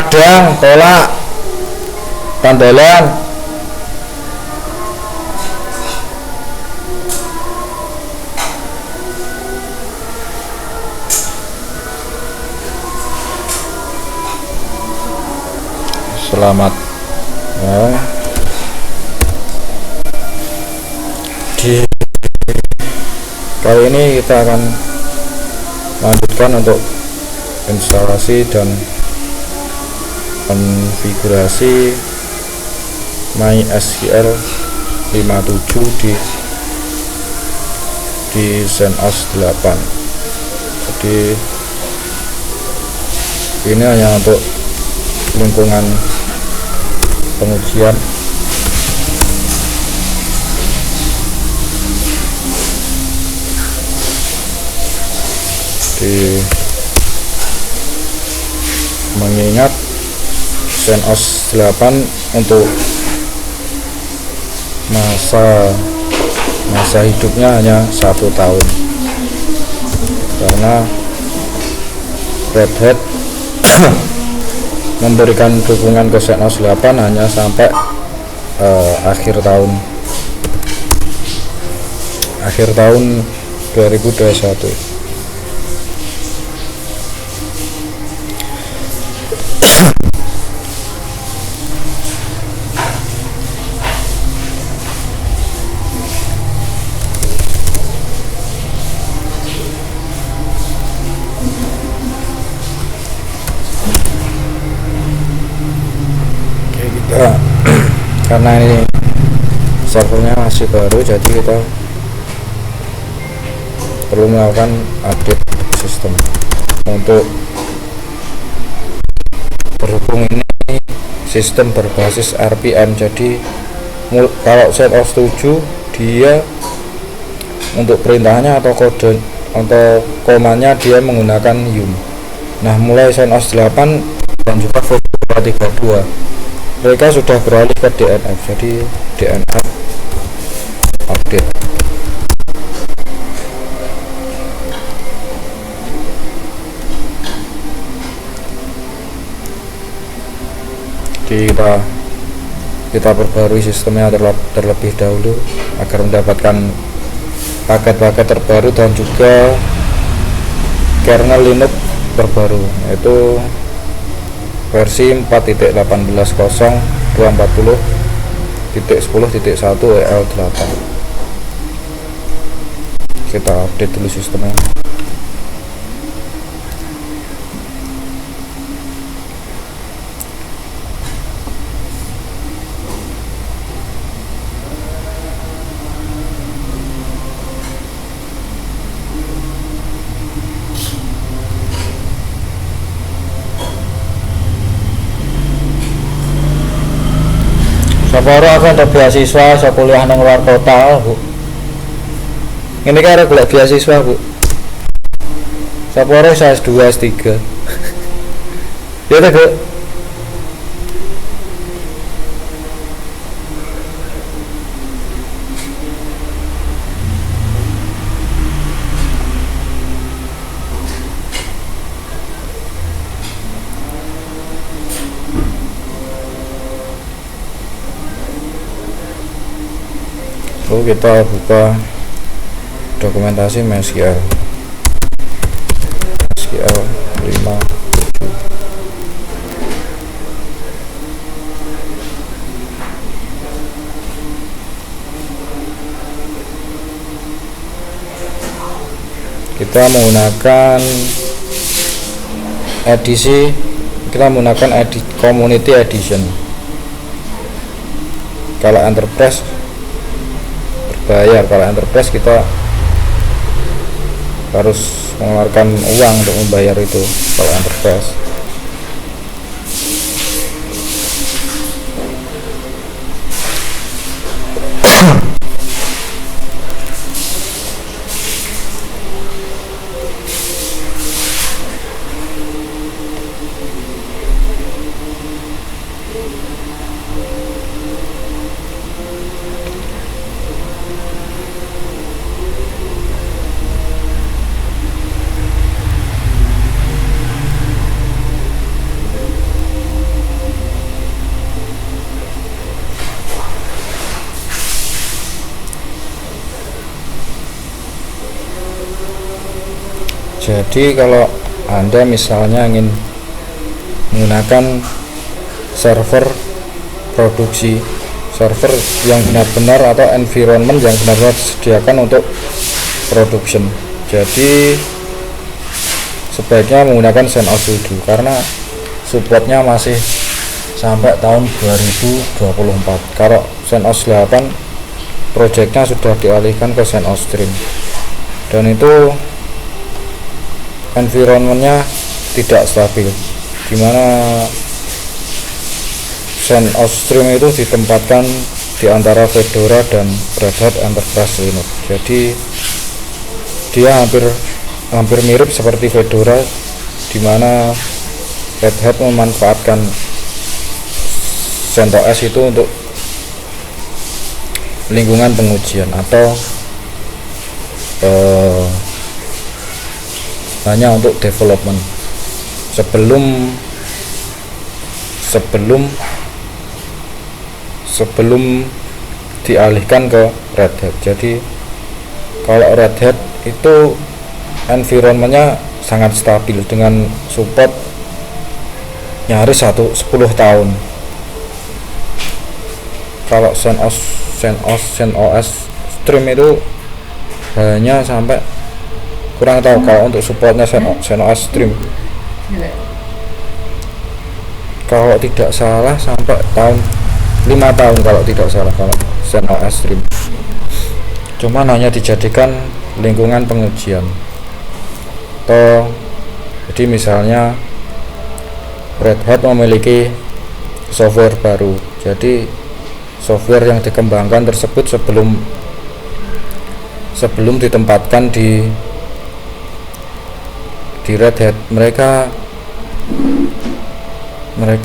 Padang, kolak, tandelan. Selamat ya. Di kali ini kita akan lanjutkan untuk instalasi dan konfigurasi MySQL 57 di ZenOS 8. Jadi ini hanya untuk lingkungan pengujian. Mengingat ZenOS 8 untuk masa hidupnya hanya 1 tahun, karena Red Hat memberikan dukungan ke ZenOS 8 hanya sampai akhir tahun 2021. Karena ini servernya masih baru, jadi kita perlu melakukan update sistem. Untuk berhubung ini sistem berbasis RPM, jadi kalau ZenOS 7 dia untuk perintahnya atau kode atau komanya dia menggunakan yum. Nah, mulai ZenOS 8 dan juga VB 32 mereka sudah beralih ke DNF, jadi DNF update. Jadi kita perbarui sistemnya terlebih dahulu agar mendapatkan paket-paket terbaru dan juga kernel Linux terbaru, yaitu versi 4.18.240.10.1 EL8. Kita update dulu sistemnya. Saparo aku untuk beasiswa, saya kuliah nang luar kota, Bu. Ini kan ada golek beasiswa, Bu. Saparo saya S2, S3. Ya ta, Bu. Lalu kita buka dokumentasi MySQL 5. Kita menggunakan Community Edition. Kalau Enterprise berbayar, kalau Enterprise kita harus mengeluarkan uang untuk membayar itu kalau Enterprise. Jadi kalau Anda misalnya ingin menggunakan server produksi, server yang benar-benar atau environment yang benar-benar disediakan untuk production, jadi sebaiknya menggunakan CentOS 7 karena supportnya masih sampai tahun 2024. Kalau CentOS 8 projectnya sudah dialihkan ke CentOS Stream, dan itu environmentnya tidak stabil, dimana CentOS Stream itu ditempatkan di antara Fedora dan Red Hat Enterprise Linux. Jadi dia hampir mirip seperti Fedora, dimana Red Hat memanfaatkan CentOS itu untuk lingkungan pengujian atau hanya untuk development sebelum dialihkan ke Red Hat. Jadi kalau Red Hat itu environmentnya sangat stabil dengan support nyaris 10 tahun. Kalau CentOS Stream itu hanya sampai, kurang tahu kalau untuk supportnya CentOS Stream, kalau tidak salah sampai 5 tahun kalau tidak salah kalau CentOS Stream, cuman hanya dijadikan lingkungan pengujian. Jadi misalnya Red Hat memiliki software baru, jadi software yang dikembangkan tersebut sebelum ditempatkan di Red Hat, mereka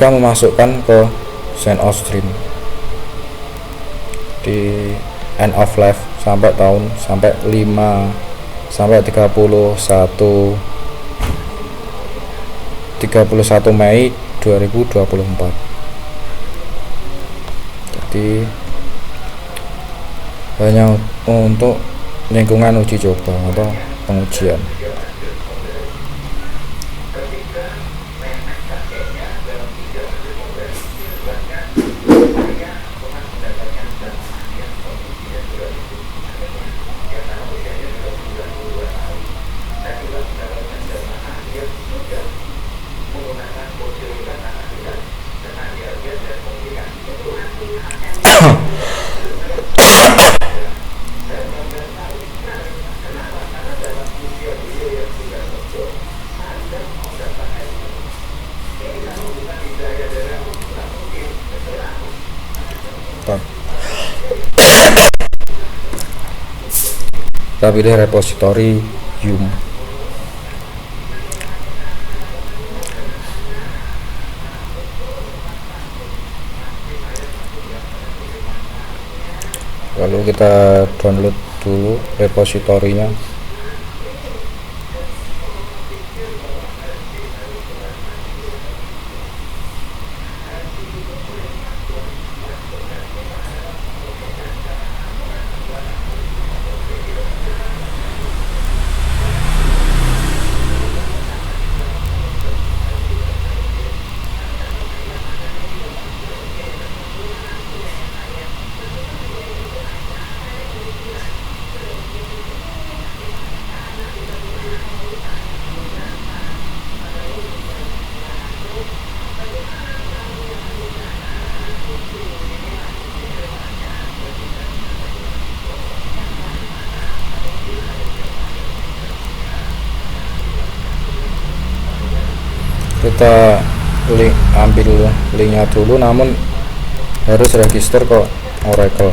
memasukkan ke CentOS Stream di end of life sampai 31 Mei 2024. Jadi hanya untuk lingkungan uji coba atau pengujian. Kita pilih repository yum. Lalu kita download dulu repositorinya. Kita ambil linknya dulu, namun harus register ke Oracle.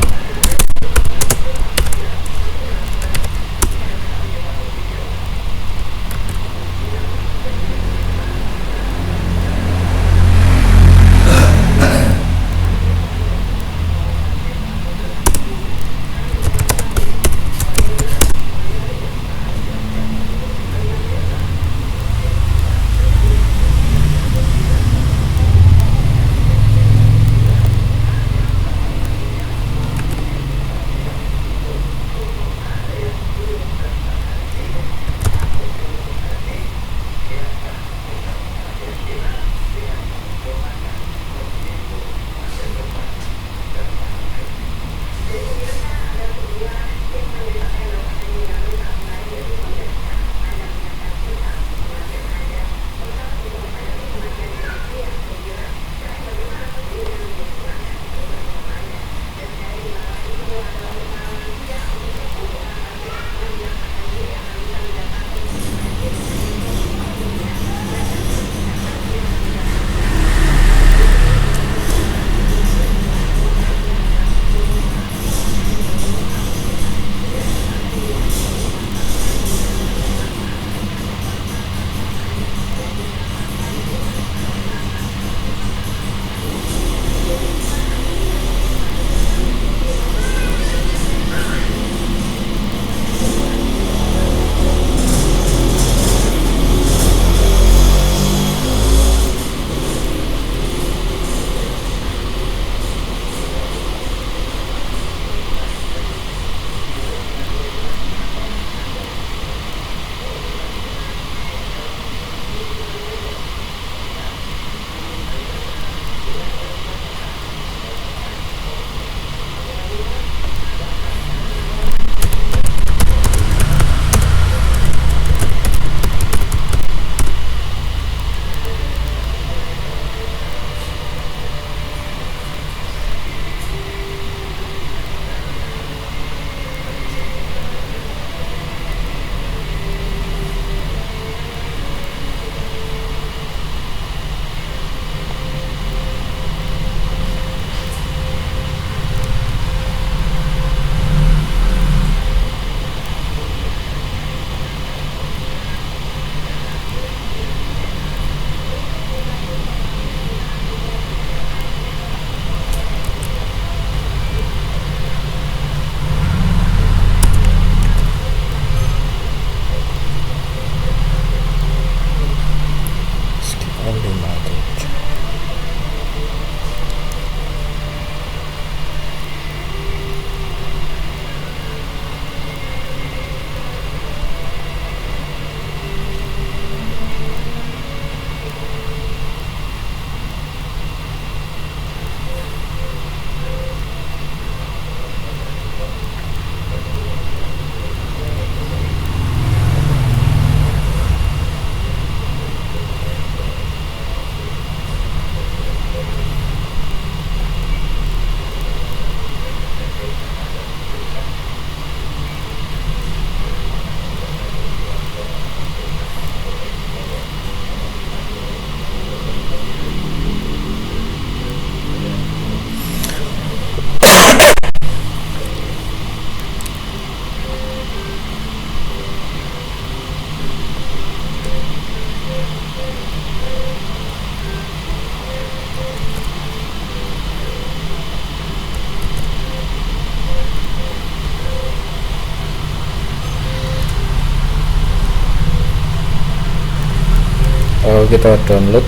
kita download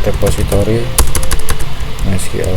repository MySQL.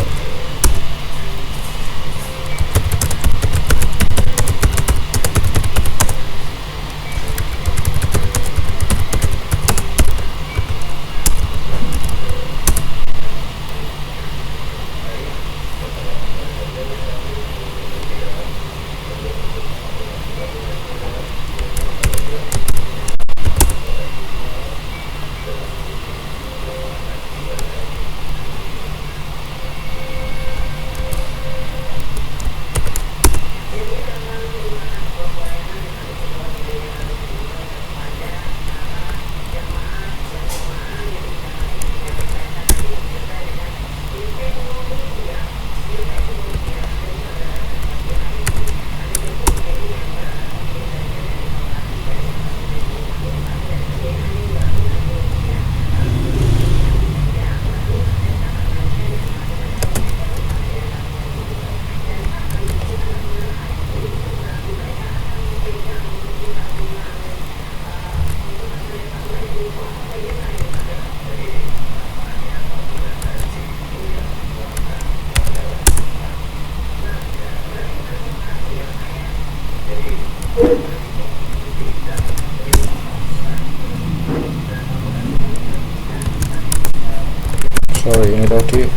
Sorry, ini tadi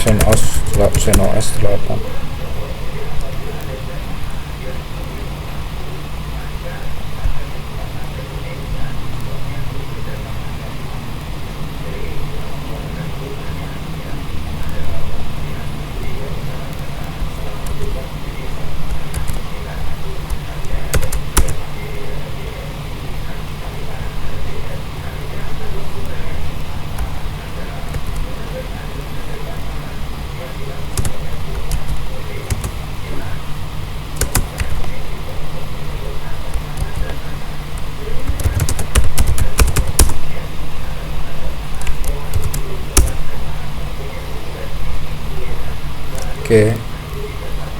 XenOS 8. Oke,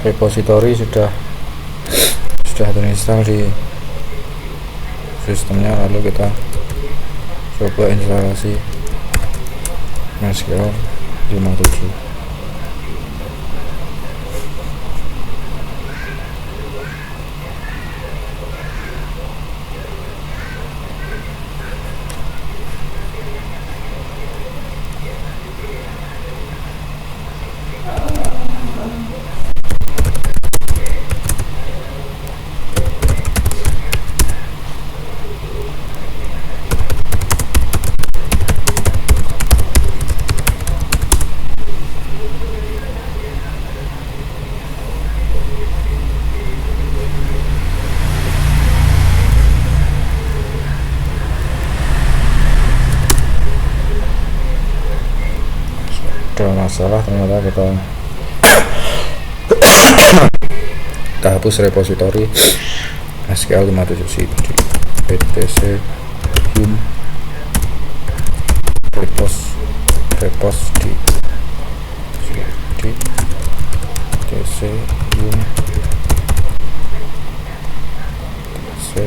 repository sudah terinstall di sistemnya. Lalu kita coba instalasi MySQL 57. Ada masalah, ternyata kita hapus repository MySQL 57 di etc yum repos di etc yum etc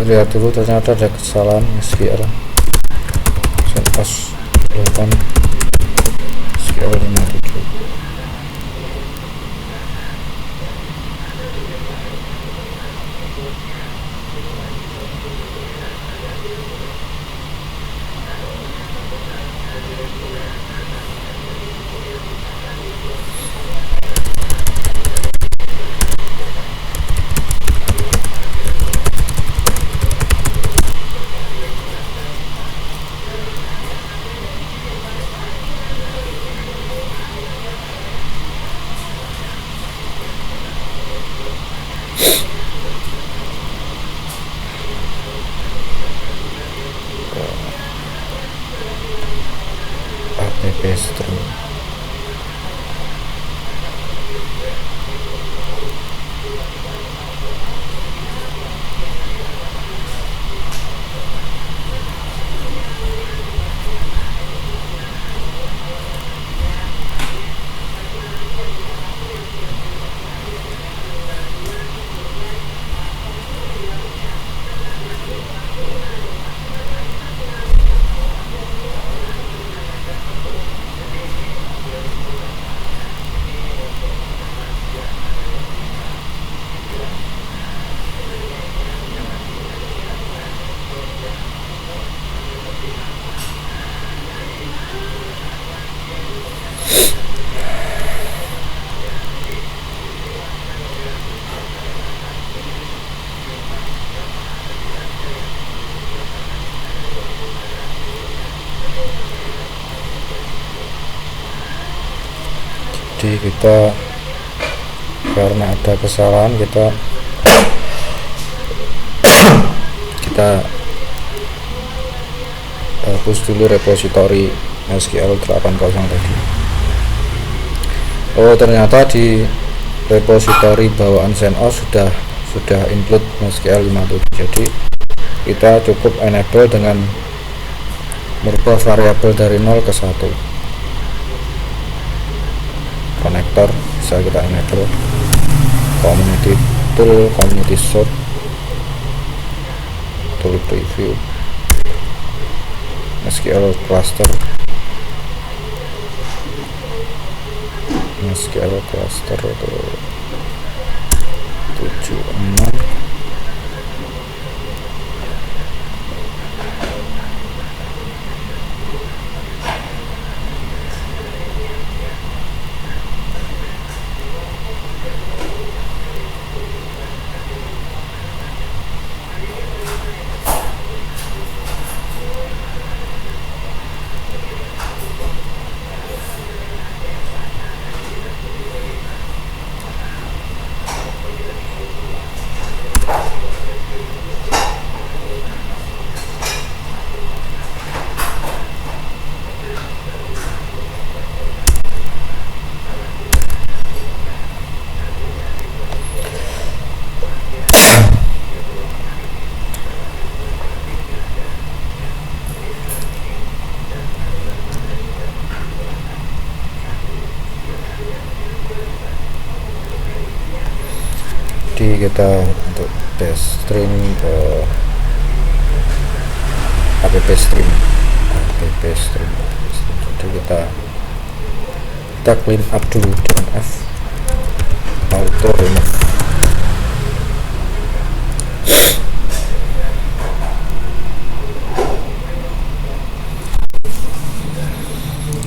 lihat dulu, ternyata ada kesalahan SQL CentOS 8 SQL 57. app stream. Jadi kita karena ada kesalahan kita hapus dulu repositori SQL 80 tadi. Oh, ternyata di repositori bawaan CentOS sudah include SQL 57. Jadi kita cukup enable dengan merubah variabel dari 0 ke 1. Konektor bisa kita enable, community tool, community sort, tool preview, SQL cluster, SQL cluster 76. Jadi kita untuk base stream app stream, jadi kita clean up dulu dengan F, auto remove.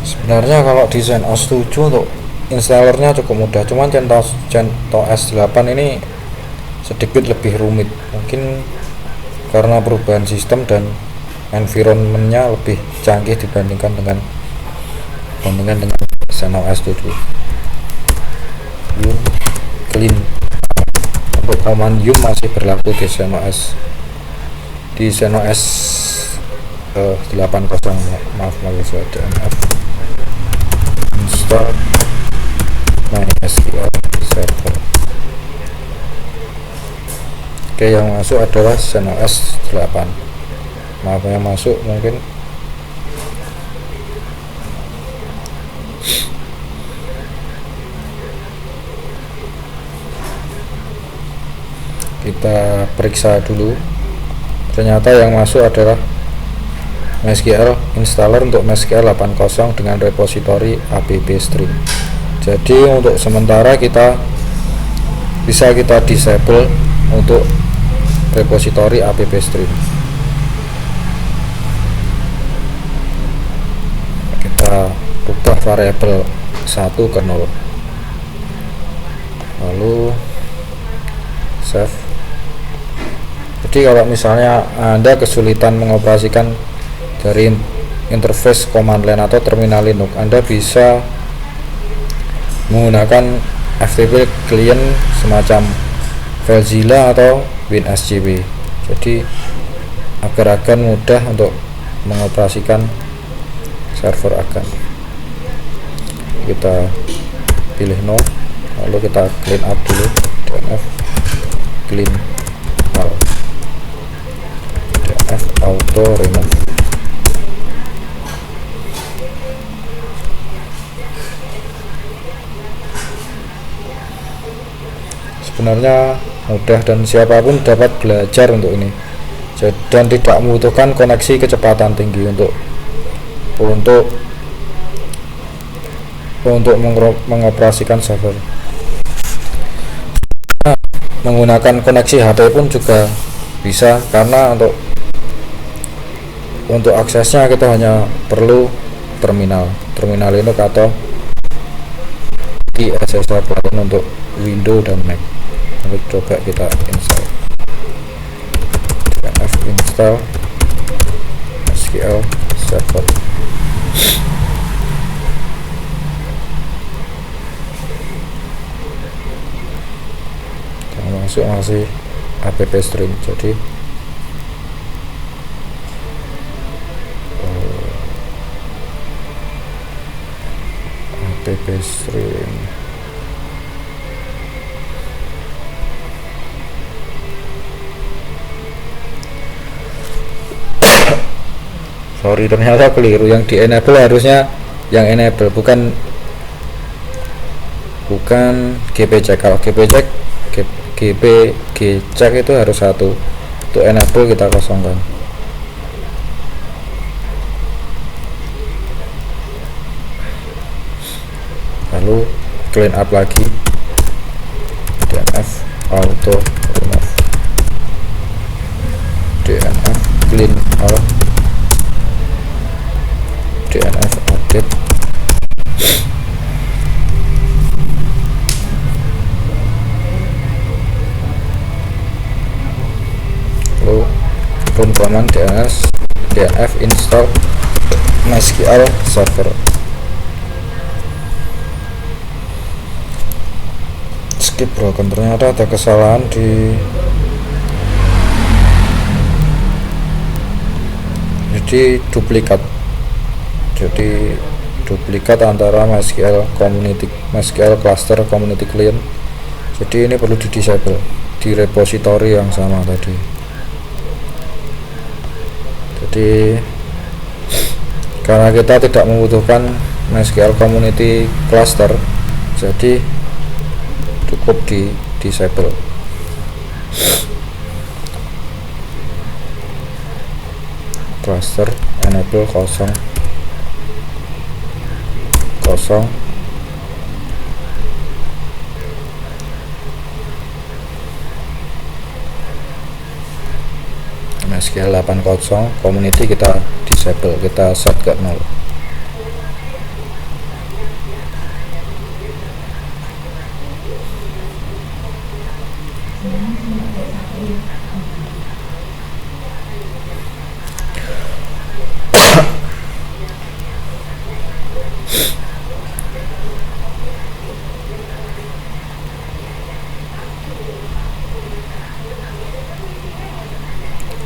Sebenarnya kalau di CentOS 7 untuk installernya cukup mudah, cuman CentOS 8 ini sedikit lebih rumit, mungkin karena perubahan sistem dan environmentnya lebih canggih dibandingkan dengan CentOS 7. Yum clean, untuk command yum masih berlaku di CentOS 80, maaf DNF install MySQL server. Oke, yang masuk adalah CentOS 8. Maaf yang masuk mungkin kita periksa dulu ternyata yang masuk adalah MySQL installer untuk MySQL 80 dengan repository app stream. Jadi untuk sementara kita bisa disable untuk repository app stream. Kita ubah variabel 1 ke 0, lalu save. Jadi kalau misalnya Anda kesulitan mengoperasikan dari interface command line atau terminal Linux, Anda bisa menggunakan FTP client semacam FileZilla atau WinSCP. Jadi agar akan mudah untuk mengoperasikan server akan. Kita pilih no, lalu kita clean up dulu, dnf clean all, dnf auto remove. Sebenarnya mudah dan siapapun dapat belajar untuk ini, dan tidak membutuhkan koneksi kecepatan tinggi untuk mengoperasikan server. Menggunakan koneksi HP pun juga bisa, karena untuk aksesnya kita hanya perlu terminal Linux atau di SSH client untuk Windows dan Mac. Lalu coba kita install dnf install SQL server. Masih app stream. Jadi app stream sorry, ternyata keliru. Yang di enable harusnya yang enable, bukan gpcheck. Kalau gpcheck itu harus 1. Untuk enable kita kosongkan. Lalu clean up lagi, dnf auto remove, dnf clean all, dnf update. Lalu run command dnf install MySQL server. Skip broken, ternyata ada kesalahan jadi duplikat antara MySQL cluster community client. Jadi ini perlu di disable di repository yang sama tadi. Jadi karena kita tidak membutuhkan MySQL community cluster, jadi cukup di disable. Cluster enable kosong MySQL 80 community kita disable, kita set ke 0.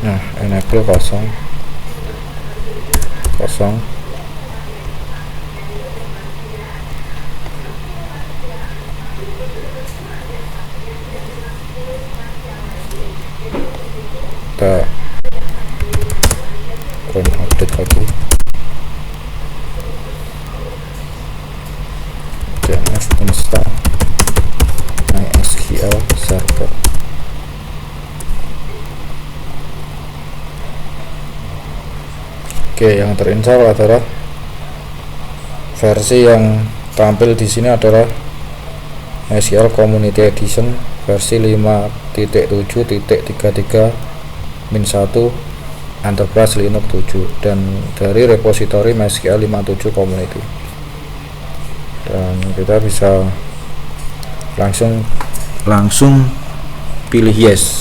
Nah, enable kosong kita run update lagi, dnf install MySQL server. Oke, yang terinstall adalah versi yang tampil di sini adalah MySQL Community Edition versi 5.7.33-1 Enterprise Linux 7 dan dari repositori MySQL 57 Community. Dan kita bisa langsung pilih yes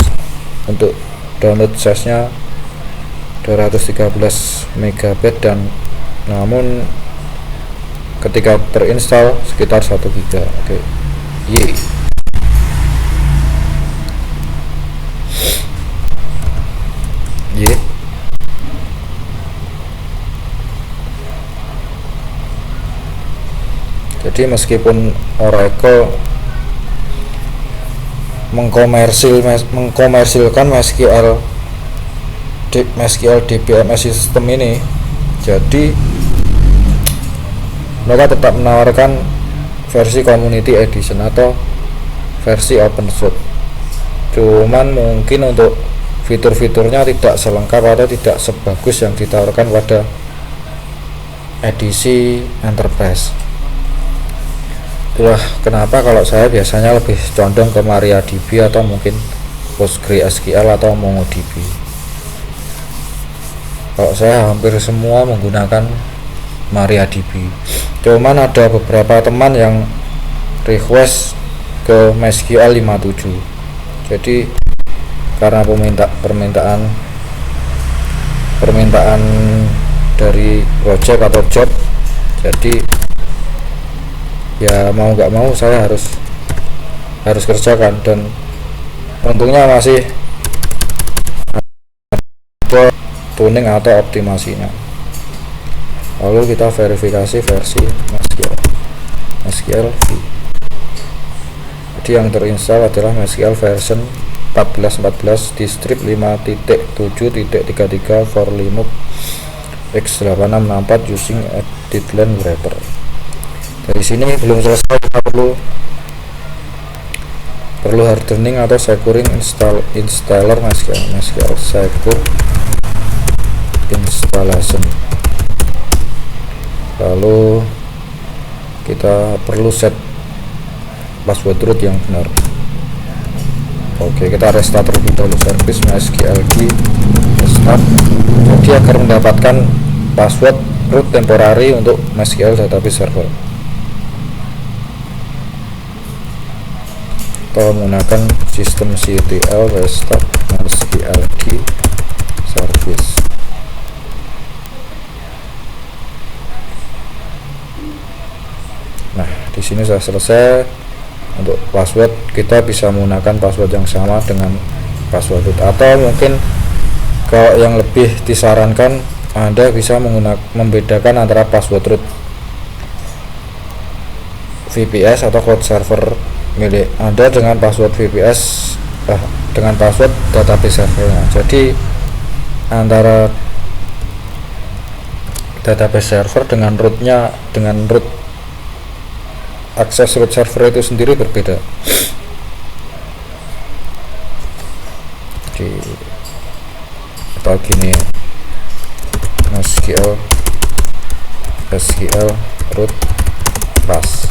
untuk download size-nya 213 MB dan namun ketika terinstall sekitar 1 GB. Oke. Y. Jadi meskipun Oracle mengkomersilkan MySQL DBMS sistem ini, jadi mereka tetap menawarkan versi Community Edition atau versi open source. Cuman mungkin untuk fitur-fiturnya tidak selengkap atau tidak sebagus yang ditawarkan pada edisi Enterprise. Itulah kenapa kalau saya biasanya lebih condong ke MariaDB atau mungkin PostgreSQL atau MongoDB. Kalau saya hampir semua menggunakan MariaDB. Cuman ada beberapa teman yang request ke MySQL 57. Jadi karena permintaan dari project atau job, jadi ya mau nggak mau saya harus kerjakan, dan untungnya masih ada tuning atau optimasinya. Lalu kita verifikasi versi MySQL V. Jadi yang terinstall adalah MySQL version 14.14 distrib 5.7.33 for Linux x8664 using Editland wrapper. Dari sini belum selesai, kita perlu hardening atau securing installer MySQL secure installation. Lalu kita perlu set password root yang benar. Oke, kita restart terlebih dahulu service MySQL restart. Jadi agar mendapatkan password root temporary untuk MySQL database server, atau menggunakan sistem ctl restart MySQL service. Nah, di sini sudah selesai. Untuk password kita bisa menggunakan password yang sama dengan password root, atau mungkin kalau yang lebih disarankan Anda bisa membedakan antara password root VPS atau cloud server milik Anda dengan password VPS dengan password database servernya. Jadi antara database server dengan root akses root server itu sendiri berbeda. Jadi atau gini, SQL root pass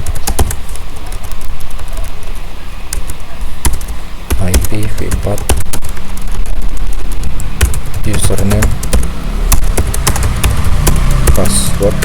IPv4 username password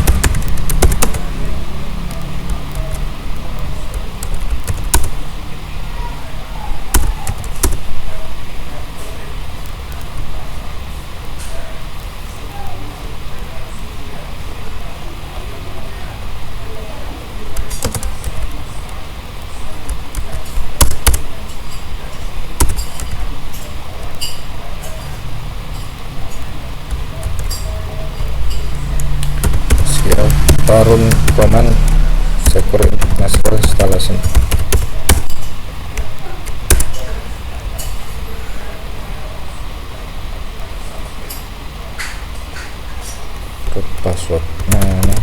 run command secure MySQL installation. Root password mana?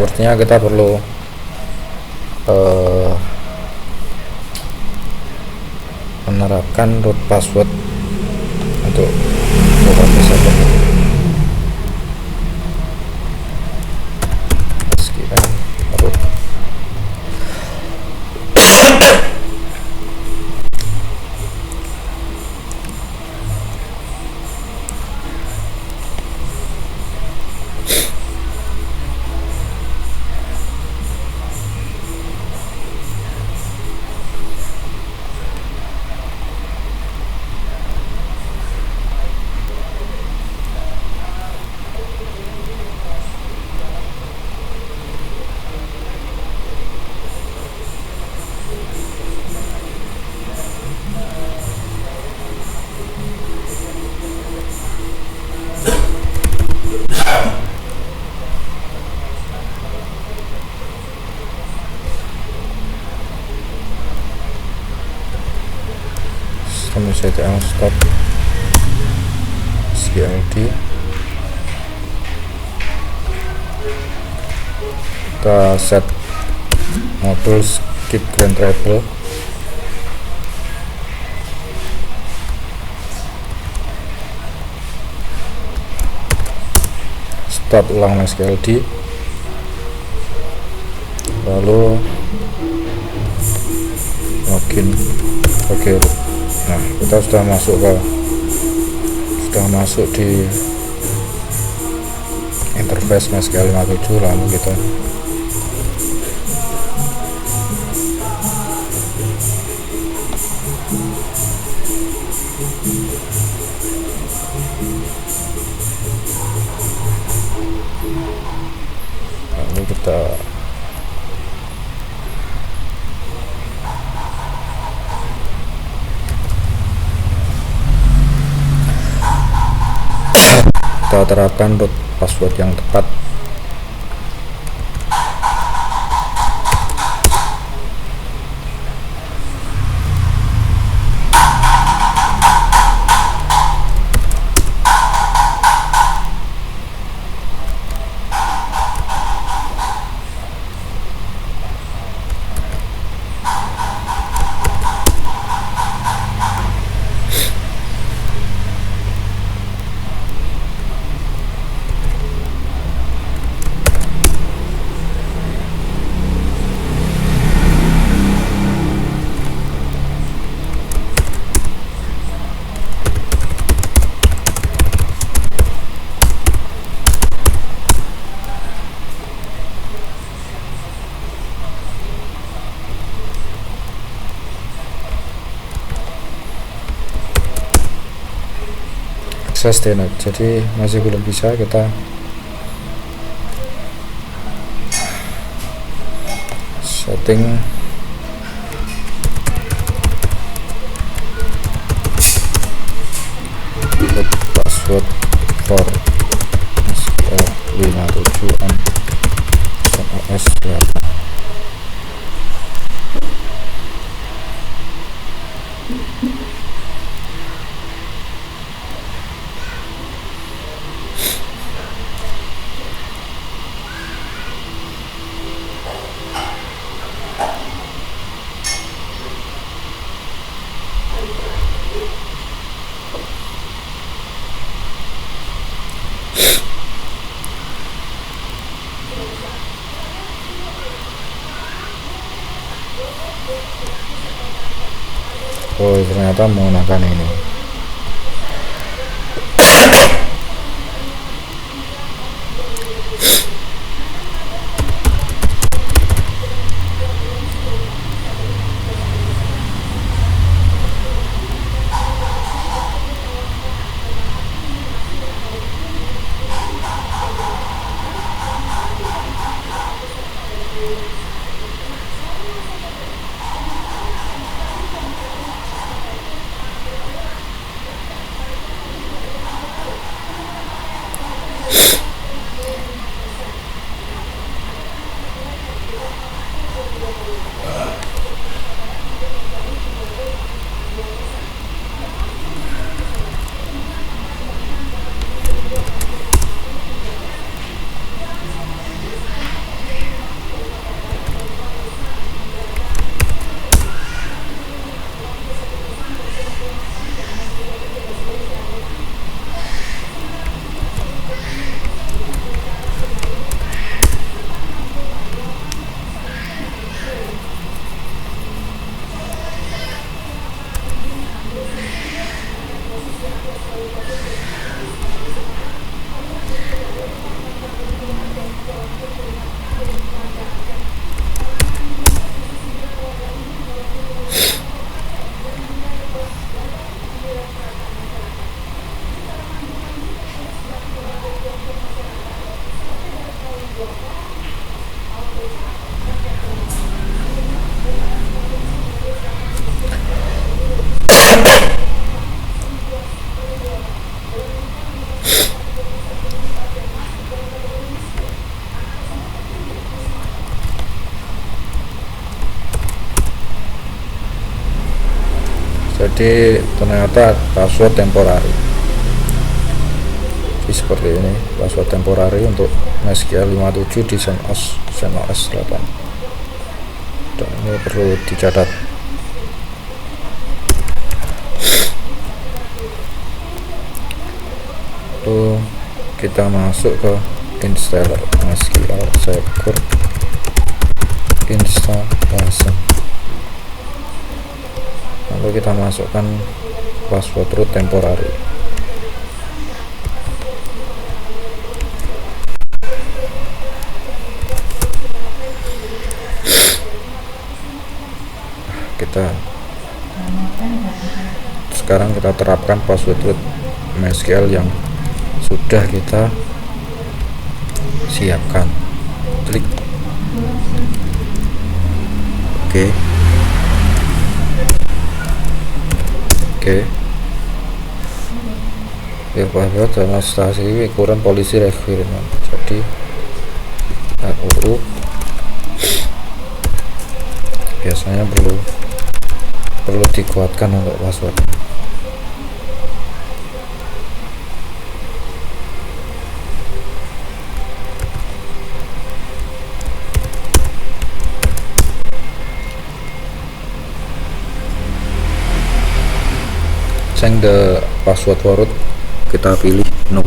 sepertinya kita perlu menerapkan root password untuk database server. SQL root. Sistem stop CLD, kita set modul skip grand treble, start ulang SQLD, lalu login. Oke. Nah, kita sudah masuk di interface MySQL 57. Lalu kita terapkan root password yang tepat. Akses DNS, jadi masih belum bisa. Kita setting password for SQL 57 and OS ya. Oh, ternyata menggunakan ini. Jadi ternyata password temporary. Jadi seperti ini password temporary untuk MySQL 57 di CentOS 8. Dan ini perlu dicatat. Lalu kita masuk ke installer MySQL Secure installation. Lalu kita masukkan password root temporary. Sekarang kita terapkan password root MySQL yang sudah kita siapkan. Klik Oke. Ya password administrasi ukuran polisi requirement. Jadi RUU biasanya perlu dikuatkan untuk password. Change the password for root, kita pilih no.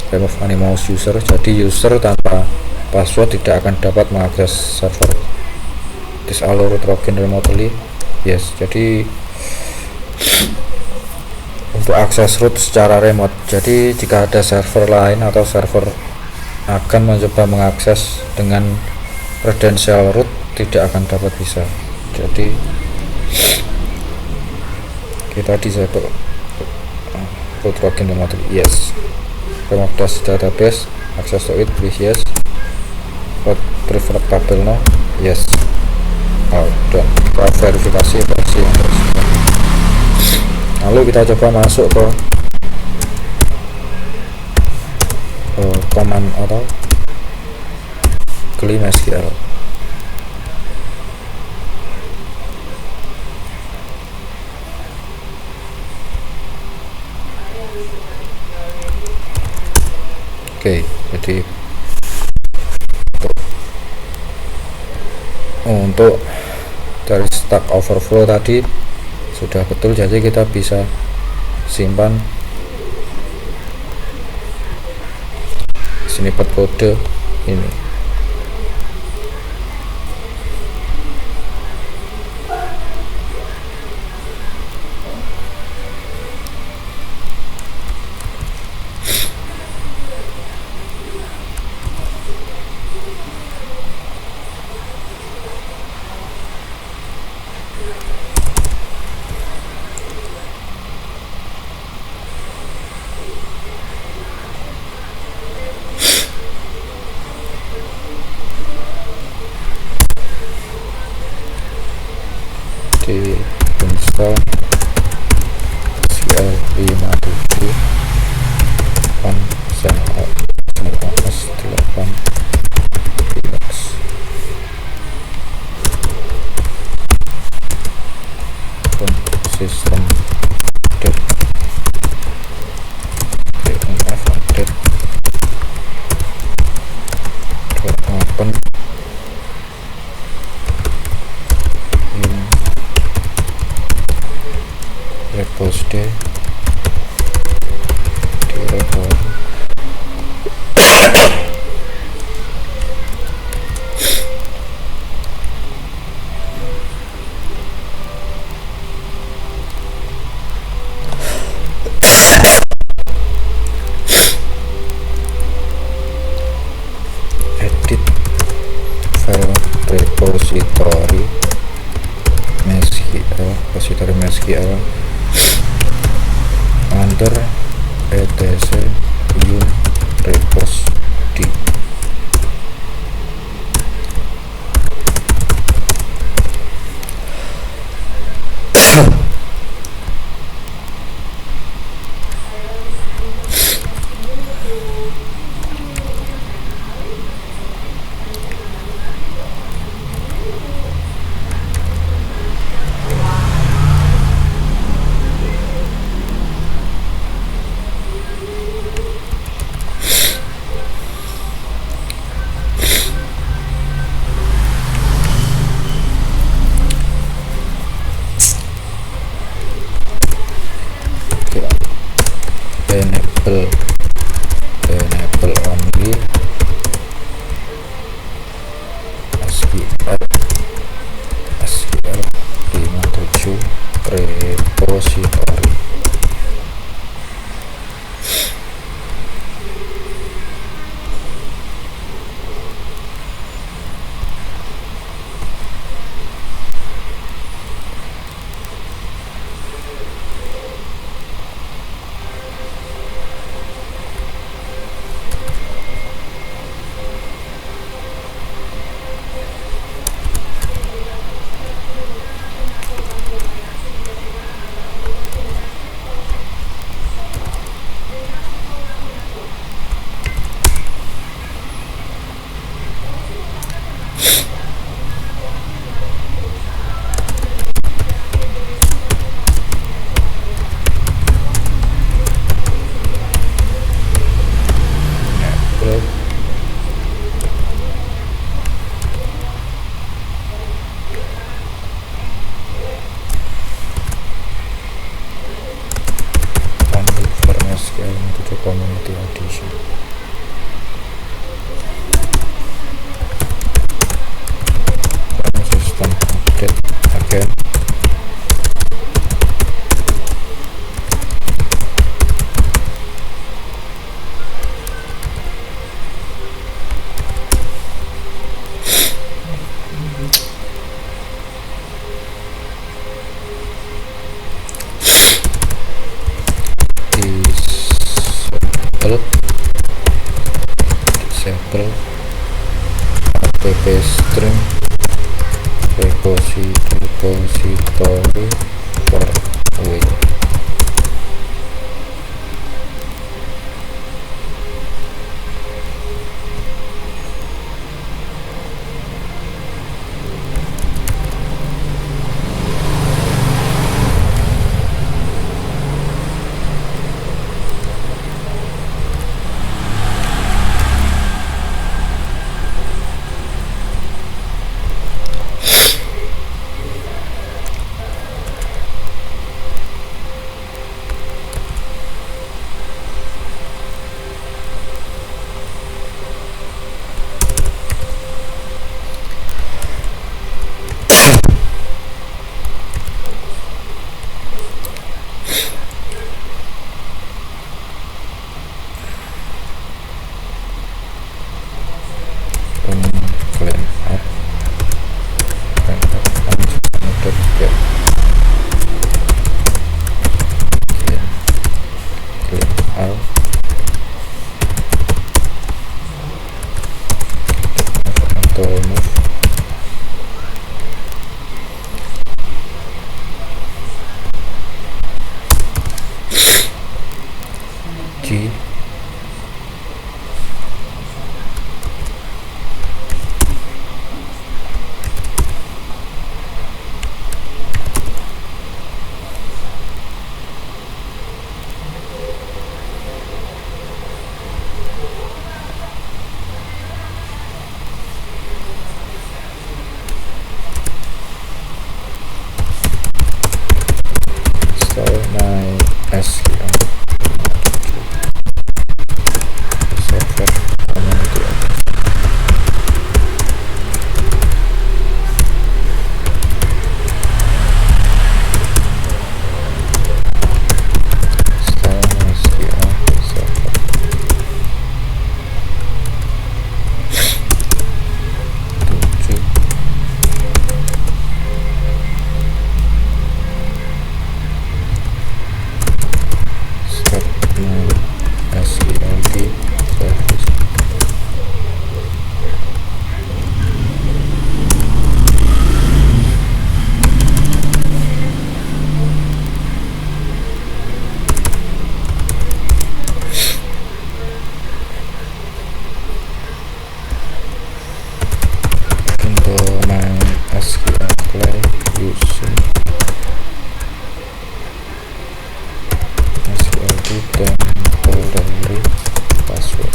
Remove anonymous user, jadi user tanpa password tidak akan dapat mengakses server. Disallow root login remotely, yes. Jadi untuk akses root secara remote, jadi jika ada server lain atau server akan mencoba mengakses dengan kredensial root, tidak akan dapat bisa. Jadi kita disable root login remotely, yes. Remove dash database, access to it please, yes. Root preferred table no, yes. Dan kita verifikasi versi yang tersebut. Lalu kita coba masuk ke command atau clean MySQL. Oke, jadi untuk dari Stack Overflow tadi sudah betul, jadi kita bisa simpan snippet kode ini. Di install MySQL 57 CentOS 8 Linux. Sistem update DNF update open repository di repo. SQL enter etc un repos di enable only SQL 57 repository. To community edition. System update again. Disable app stream repository for away. itu temporary password.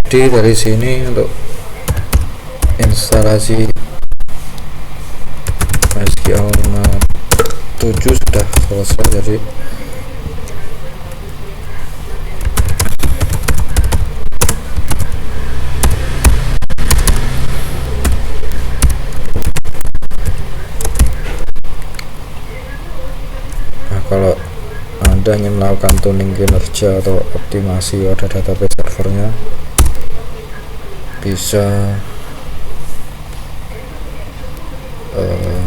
Jadi dari sini untuk instalasi SQL 7 sudah selesai. Jadi kalau Anda ingin melakukan tuning kinerja atau optimasi pada database servernya, bisa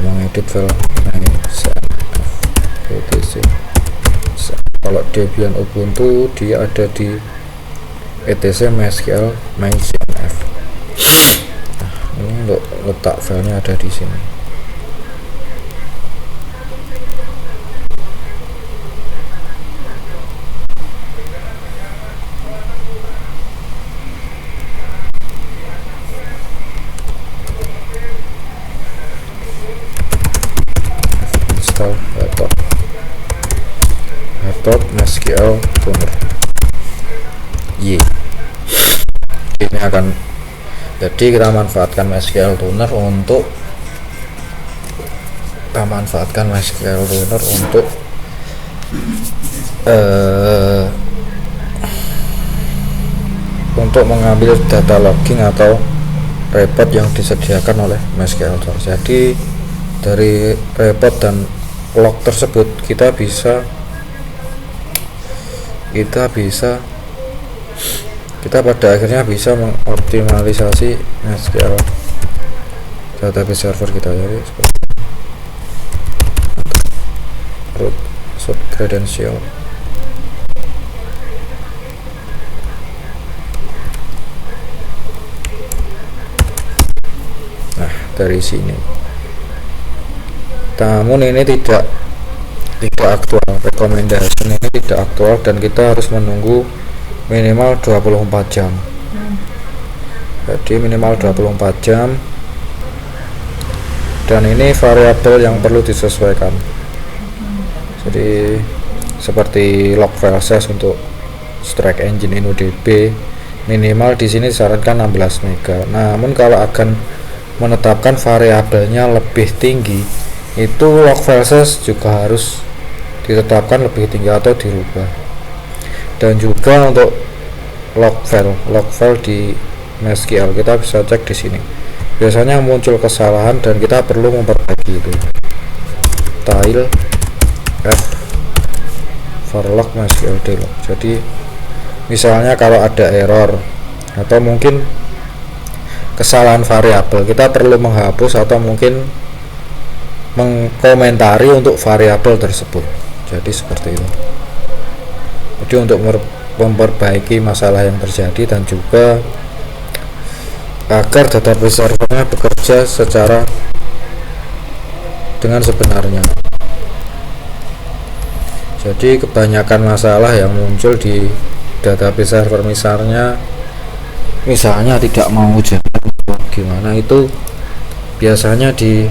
mengedit file etc. Kalau Debian Ubuntu dia ada di etc mysql main.cnf. Nah, ini untuk letak filenya ada di sini. Install laptop mysql tuner ini akan jadi kita manfaatkan mysql tuner untuk untuk mengambil data logging atau report yang disediakan oleh MySQL. Jadi dari report dan log tersebut kita pada akhirnya bisa mengoptimalisasi MySQL database server kita. Jadi root sub credential. Nah, dari sini. Namun ini tidak aktual, rekomendasi ini tidak aktual dan kita harus menunggu minimal 24 jam. Jadi minimal 24 jam, dan ini variabel yang perlu disesuaikan. Jadi seperti log file size untuk Strike Engine InnoDB minimal di sini disarankan 16 MB. Namun kalau akan menetapkan variabelnya lebih tinggi, itu log file size juga harus ditetapkan lebih tinggi atau dirubah. Dan juga untuk log file di MySQL kita bisa cek di sini. Biasanya muncul kesalahan dan kita perlu memperbaiki itu. Tile f varlog MySQL dlog. Jadi misalnya kalau ada error atau mungkin kesalahan variabel, kita perlu menghapus atau mungkin mengkomentari untuk variabel tersebut. Jadi seperti itu. Jadi untuk memperbaiki masalah yang terjadi dan juga agar database servernya bekerja secara dengan sebenarnya. Jadi kebanyakan masalah yang muncul di database server misalnya tidak mau jalan gimana, itu biasanya di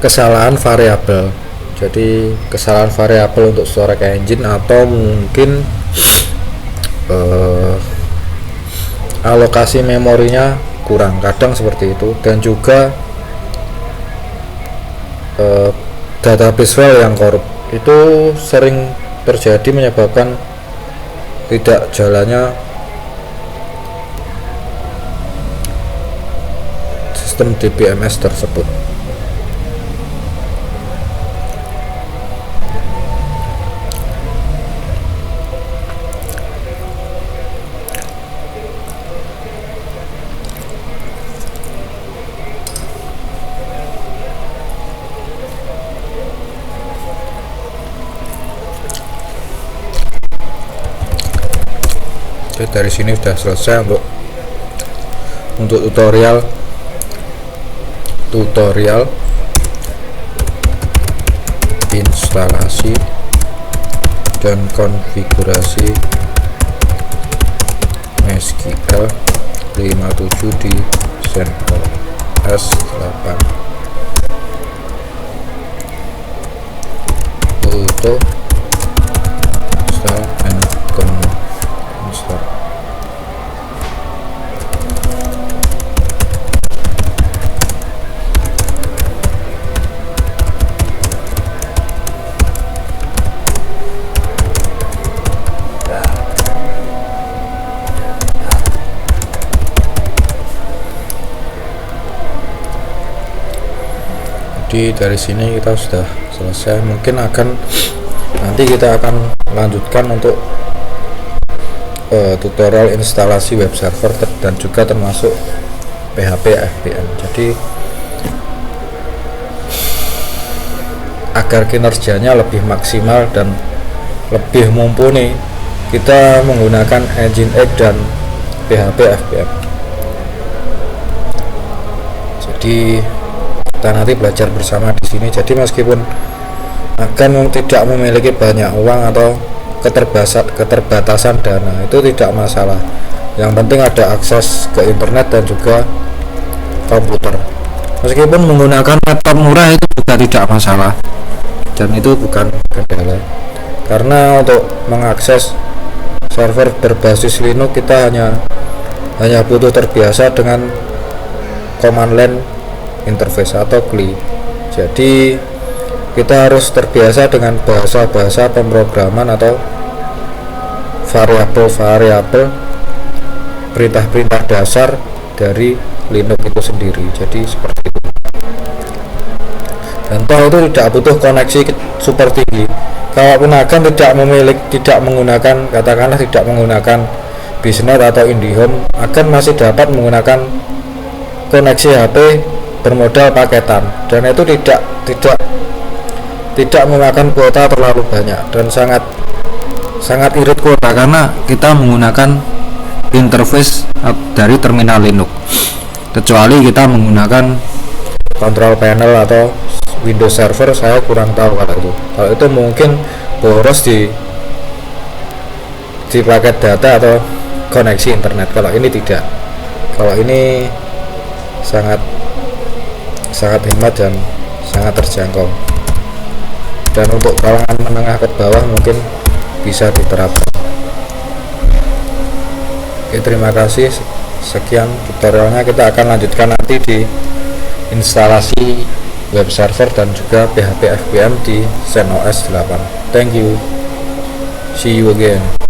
kesalahan variabel. Jadi kesalahan variabel untuk storage engine atau mungkin alokasi memorinya kurang, kadang seperti itu. Dan juga database file yang korup itu sering terjadi menyebabkan tidak jalannya sistem DBMS tersebut. Oke, dari sini sudah selesai untuk tutorial instalasi dan konfigurasi MySQL 57 di CentOS 8 untuk install and install. Jadi dari sini kita sudah selesai. Mungkin nanti kita akan lanjutkan untuk tutorial instalasi web server dan juga termasuk PHP FPM. Jadi agar kinerjanya lebih maksimal dan lebih mumpuni, kita menggunakan Nginx dan PHP FPM. Jadi kita nanti belajar bersama di sini. Jadi meskipun akan tidak memiliki banyak uang atau keterbatasan dana, itu tidak masalah. Yang penting ada akses ke internet dan juga komputer. Meskipun menggunakan laptop murah itu juga tidak masalah, dan itu bukan kendala. Karena untuk mengakses server berbasis Linux kita hanya butuh terbiasa dengan command line interface atau CLI. Jadi kita harus terbiasa dengan bahasa-bahasa pemrograman atau variabel-variabel perintah-perintah dasar dari Linux itu sendiri. Jadi seperti itu. Dan toh itu tidak butuh koneksi super tinggi. Kalaupun akan tidak menggunakan, katakanlah tidak menggunakan Bisnet atau IndiHome, akan masih dapat menggunakan koneksi HP bermodal paketan, dan itu tidak memakan kuota terlalu banyak dan sangat irit kuota karena kita menggunakan interface dari terminal Linux, kecuali kita menggunakan control panel atau Windows Server. Saya kurang tahu kalau itu mungkin boros di paket data atau koneksi internet. Kalau ini tidak, kalau ini sangat hemat dan sangat terjangkau, dan untuk kalangan menengah ke bawah mungkin bisa diterapkan. Oke, terima kasih. Sekian tutorialnya. Kita akan lanjutkan nanti di instalasi web server dan juga PHP FPM di CentOS 8. Thank you. See you again.